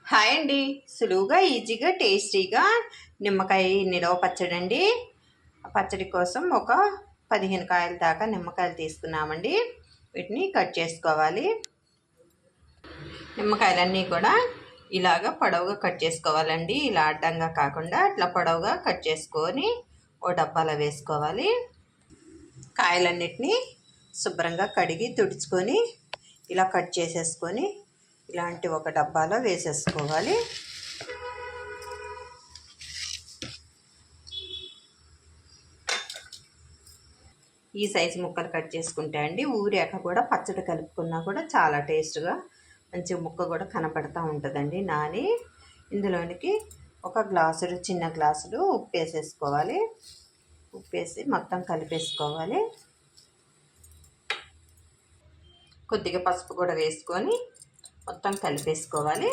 Hi అండి. సులువుగా ఈజీగా టేస్టీగా నిమ్మకాయ నిలవ పచ్చడి అండి. పచ్చడి కోసం ఒక 15 కాయల దాకా నిమ్మకాయలు తీసుకున్నామండి. వీటిని కట్ చేసుకోవాలి. నిమ్మకాయలన్నీ కూడా ఇలాగ పొడవుగా కట్ చేసుకోవాలండి. ఇలా అడ్డంగా కాకుండా అట్లా పొడవుగా కట్ చేసుకొని ఓ డబ్బాలో వేసుకోవాలి. కాయలన్నిటినీ శుభ్రంగా కడిగి తుడుచుకొని ఇలా కట్ చేసేసుకొని ఇలాంటి ఒక డబ్బాలో వేసేసుకోవాలి. ఈ సైజు ముక్కలు కట్ చేసుకుంటే అండి ఊరాక కూడా పచ్చడి కలుపుకున్నా కూడా చాలా టేస్ట్గా మంచి ముక్క కూడా కనపడతా ఉంటుందండి. నాని ఇందులోనికి ఒక గ్లాసుడు చిన్న గ్లాసులు ఉప్పు వేసేసుకోవాలి. ఉప్పు వేసి మొత్తం కలిపేసుకోవాలి. కొద్దిగా పసుపు కూడా వేసుకొని మొత్తం కలిపేసుకోవాలి.